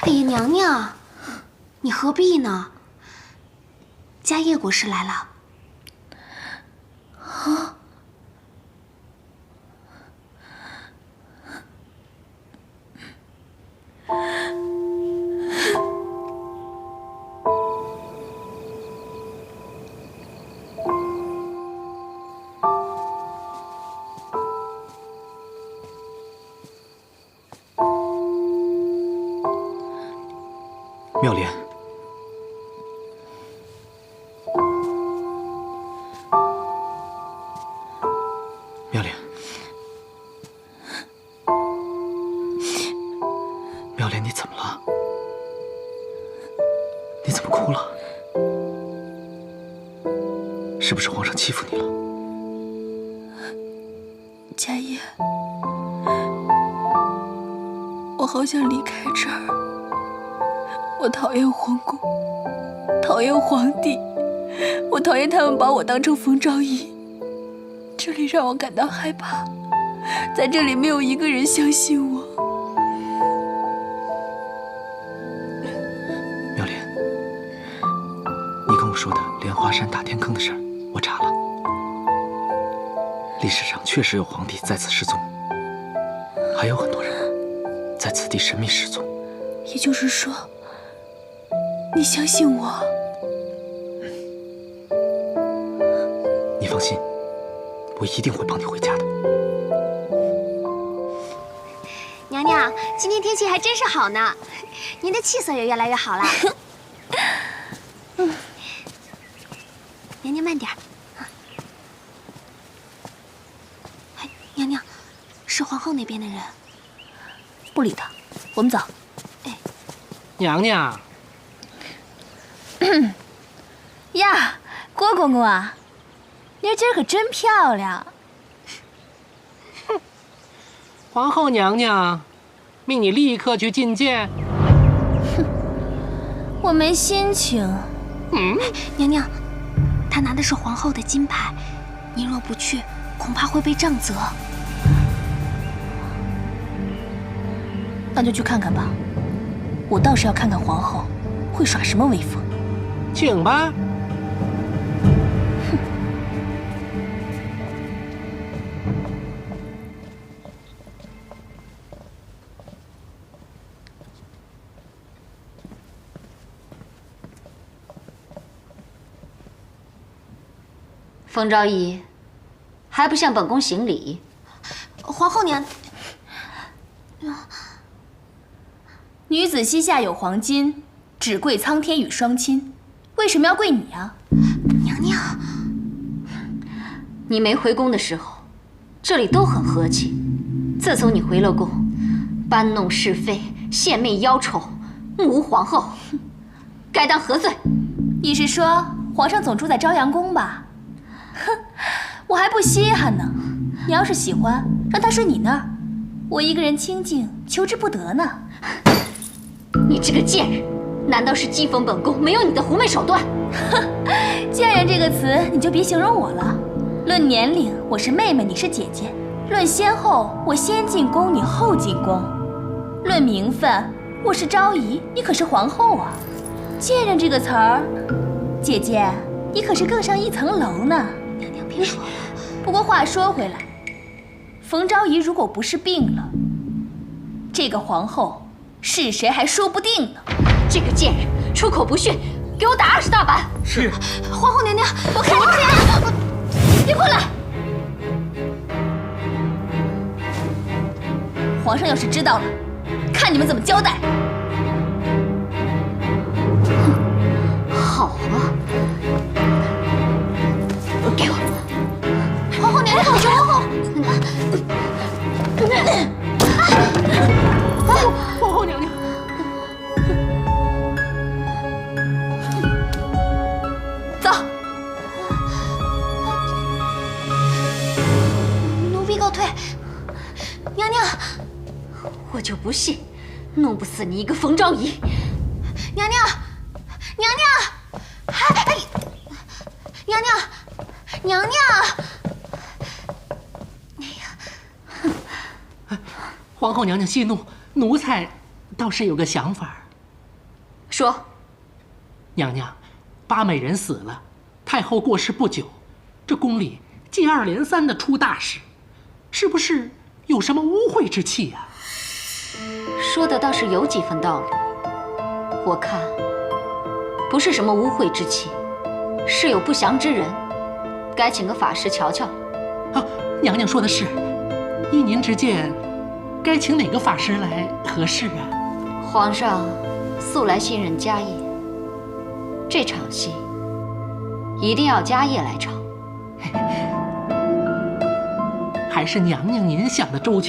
哎呀，娘娘，你何必呢？家业国师来了。啊！妙莲，妙莲，妙莲，你怎么了？你怎么哭了？是不是皇上欺负你了？家业，我好想离开这儿。我讨厌皇宫，讨厌皇帝，我讨厌他们把我当成冯昭仪。这里让我感到害怕，在这里没有一个人相信我。妙莲，你跟我说的莲花山打天坑的事儿，我查了，历史上确实有皇帝在此失踪，还有很多人在此地神秘失踪。也就是说，你相信我？你放心，我一定会帮你回家的。娘娘，今天天气还真是好呢，您的气色也越来越好了。娘娘慢点儿。哎，娘娘，是皇后那边的人。不理他，我们走。哎，娘娘。呀，郭公公啊，您今儿可真漂亮。皇后娘娘命你立刻去觐见。哼，我没心情。娘娘，他拿的是皇后的金牌，您若不去，恐怕会被杖责。那就去看看吧，我倒是要看看皇后会耍什么威风。请吧。冯昭仪，还不向本宫行礼？皇后娘，女子膝下有黄金，只跪苍天与双亲。为什么要跪你啊？娘娘，你没回宫的时候，这里都很和气。自从你回了宫，搬弄是非，献媚妖丑，目无皇后，该当何罪？你是说皇上总住在朝阳宫吧？哼，我还不稀罕呢。你要是喜欢，让他睡你那儿，我一个人清静，求之不得呢。你这个贱人，难道是讥讽本宫没有你的狐媚手段？哼，贱人这个词你就别形容我了。论年龄，我是妹妹，你是姐姐；论先后，我先进宫，你后进宫；论名分，我是昭仪，你可是皇后啊。贱人这个词儿，姐姐，你可是更上一层楼呢。娘娘别说了。不过话说回来，冯昭仪如果不是病了，这个皇后是谁还说不定呢。这个贱人出口不逊，给我打20大板！是。皇后娘娘，我看你不娘，别过来！皇上要是知道了，看你们怎么交代。好啊，给我！皇后娘娘，求皇后！皇后娘娘，走。奴婢告退。娘娘，我就不信，弄不死你一个冯昭仪！娘娘，娘娘，哎，娘娘，娘娘。皇后娘娘息怒，奴才倒是有个想法。说。娘娘，八美人死了，太后过世不久，这宫里接二连三的出大事，是不是有什么污秽之气啊？说的倒是有几分道理。我看不是什么污秽之气，是有不祥之人，该请个法师瞧瞧。啊，娘娘说的是，依您之见，该请哪个法师来合适啊？皇上素来信任家业，这场戏一定要家业来唱。还是娘娘您想的周全。